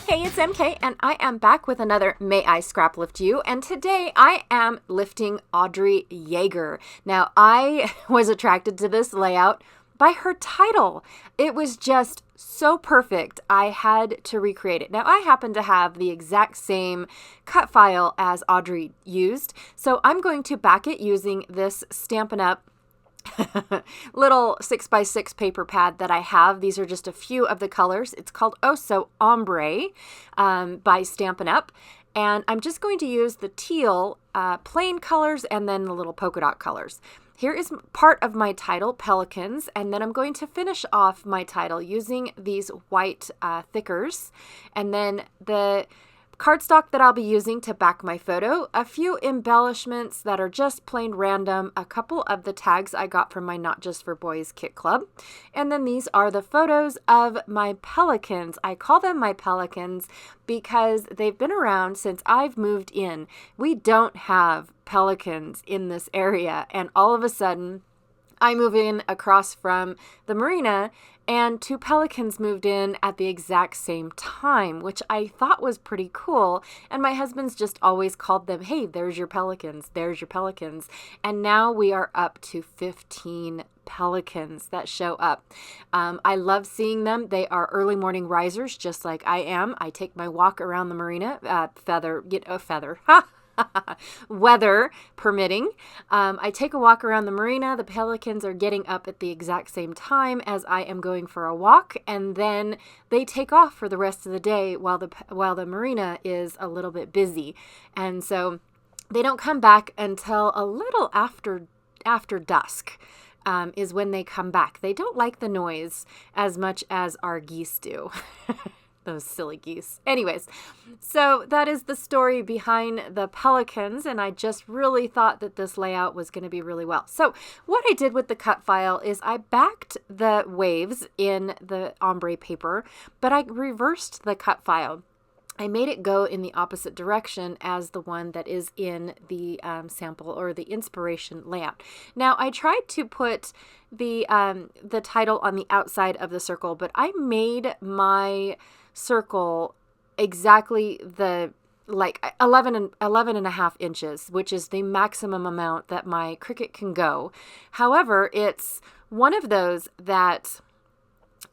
Hey, it's MK, and I am back with another May I Scraplift You, and today I am lifting Audrey Yeager. Now, I was attracted to this layout by her title. It was just so perfect, I had to recreate it. Now, I happen to have the exact same cut file as Audrey used, so I'm going to back it using this Stampin' Up! Little 6x6 paper pad that I have. These are just a few of the colors. It's called Oh So Ombre by Stampin' Up! And I'm just going to use the teal plain colors and then the little polka dot colors. Here is part of my title, Pelicans, and then I'm going to finish off my title using these white thickers, and then the cardstock that I'll be using to back my photo, a few embellishments that are just plain random, a couple of the tags I got from my Not Just for Boys kit club, and then these are the photos of my pelicans. I call them my pelicans because they've been around since I've moved in. We don't have pelicans in this area, and all of a sudden I move in across from the marina and two pelicans moved in at the exact same time, which I thought was pretty cool. And my husband's just always called them, hey, there's your pelicans, there's your pelicans. And now we are up to 15 pelicans that show up. I love seeing them. They are early morning risers, just like I am. I take my walk around the marina, weather permitting. I take a walk around the marina. The pelicans are getting up at the exact same time as I am going for a walk, and then they take off for the rest of the day while the marina is a little bit busy. And so they don't come back until a little after dusk. Is when they come back. They don't like the noise as much as our geese do. Those silly geese. Anyways, so that is the story behind the pelicans, and I just really thought that this layout was going to be really well. So what I did with the cut file is I backed the waves in the ombre paper, but I reversed the cut file. I made it go in the opposite direction as the one that is in the sample or the inspiration layout. Now, I tried to put the title on the outside of the circle, but I made my circle exactly the 11 and a half inches, which is the maximum amount that my Cricut can go. However, it's one of those that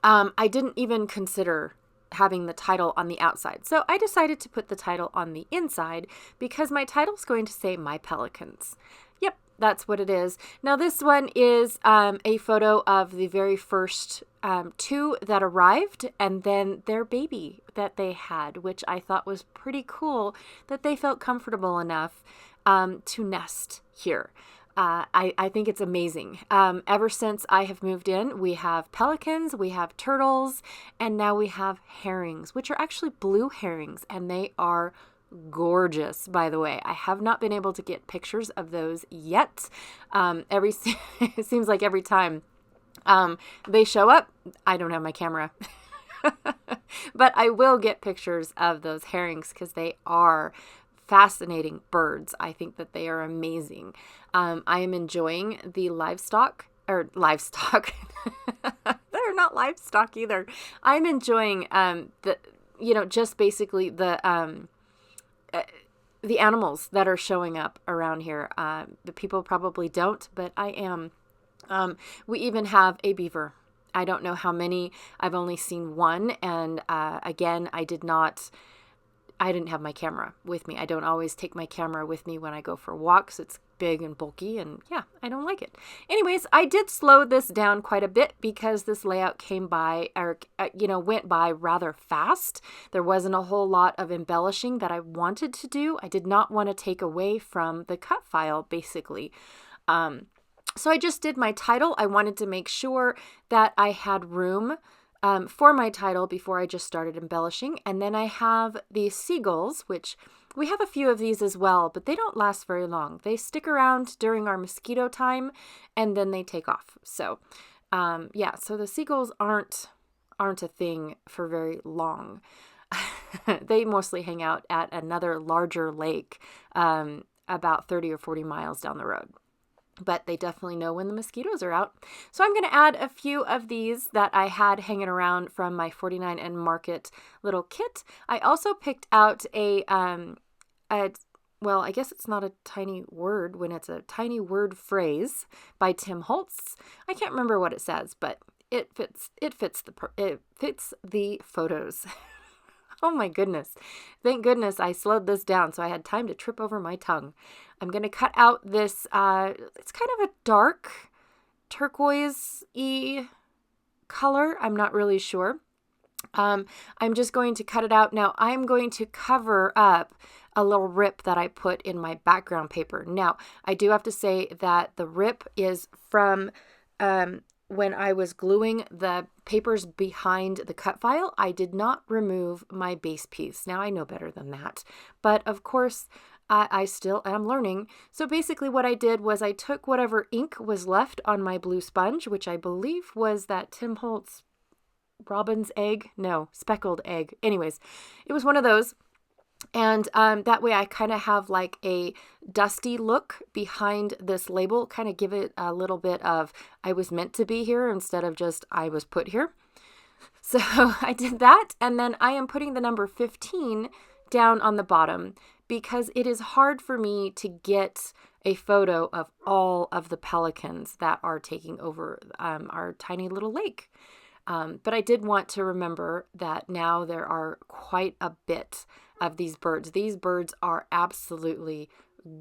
I didn't even consider having the title on the outside. So I decided to put the title on the inside because my title is going to say My Pelicans. Yep, that's what it is. Now this one is a photo of the very first two that arrived and then their baby that they had, which I thought was pretty cool that they felt comfortable enough to nest here. I think it's amazing. Ever since I have moved in, we have pelicans, we have turtles, and now we have herrings, which are actually blue herrings, and they are gorgeous, by the way. I have not been able to get pictures of those yet. It seems like every time they show up, I don't have my camera. But I will get pictures of those herrings because they are fascinating birds. I think that they are amazing. I am enjoying the livestock. They're not livestock either. I'm enjoying just basically the animals that are showing up around here. The people probably don't, but I am. We even have a beaver. I don't know how many. I've only seen one, and again, I didn't have my camera with me. I don't always take my camera with me when I go for walks. It's big and bulky, and yeah, I don't like it. Anyways, I did slow this down quite a bit because this layout went by rather fast. There wasn't a whole lot of embellishing that I wanted to do. I did not want to take away from the cut file, basically. So I just did my title. I wanted to make sure that I had room for my title before I just started embellishing. And then I have these seagulls, which we have a few of these as well, but they don't last very long. They stick around during our mosquito time and then they take off. So so the seagulls aren't a thing for very long. They mostly hang out at another larger lake about 30 or 40 miles down the road. but they definitely know when the mosquitoes are out. So I'm going to add a few of these that I had hanging around from my 49 and Market little kit. I also picked out well, I guess it's not a tiny word when it's a tiny word phrase by Tim Holtz. I can't remember what it says, but it fits the photos. Oh my goodness. Thank goodness I slowed this down so I had time to trip over my tongue. I'm going to cut out this, it's kind of a dark turquoise-y color. I'm not really sure. I'm just going to cut it out. Now I'm going to cover up a little rip that I put in my background paper. Now, I do have to say that the rip is from when I was gluing the papers behind the cut file. I did not remove my base piece. Now I know better than that, but of course I still am learning. So basically what I did was I took whatever ink was left on my blue sponge, which I believe was that Tim Holtz robin's egg, no, speckled egg. Anyways, it was one of those. And that way I kind of have like a dusty look behind this label, kind of give it a little bit of I was meant to be here instead of just I was put here. So I did that. And then I am putting the number 15 down on the bottom because it is hard for me to get a photo of all of the pelicans that are taking over our tiny little lake. But I did want to remember that now there are quite a bit of these birds. These birds are absolutely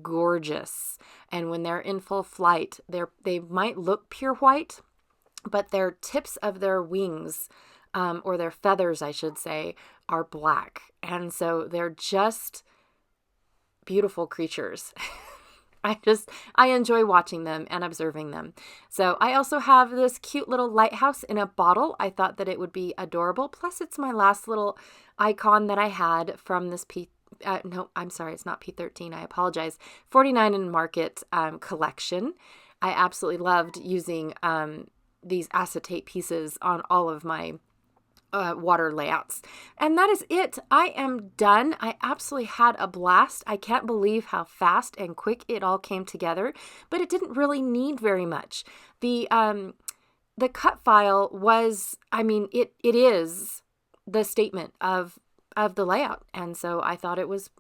gorgeous. And when they're in full flight, they might look pure white, but their tips of their wings, or their feathers, I should say, are black. And so they're just beautiful creatures. I enjoy watching them and observing them. So I also have this cute little lighthouse in a bottle. I thought that it would be adorable. Plus it's my last little icon that I had from this no, I'm sorry, it's not P13. I apologize. 49 and Market collection. I absolutely loved using these acetate pieces on all of my water layouts. And that is it. I am done. I absolutely had a blast. I can't believe how fast and quick it all came together, but it didn't really need very much. The cut file was, it is the statement of the layout. And so I thought it was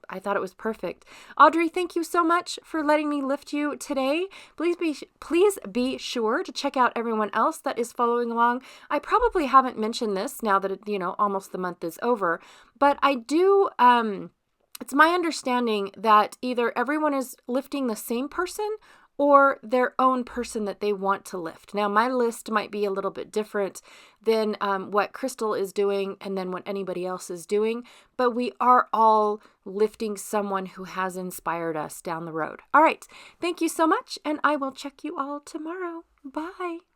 perfect. Audrey, thank you so much for letting me lift you today. Please be sure to check out everyone else that is following along. I probably haven't mentioned this now that almost the month is over, but I do, it's my understanding that either everyone is lifting the same person or their own person that they want to lift. Now, my list might be a little bit different than what Crystal is doing and then what anybody else is doing, but we are all lifting someone who has inspired us down the road. All right, thank you so much, and I will check you all tomorrow. Bye.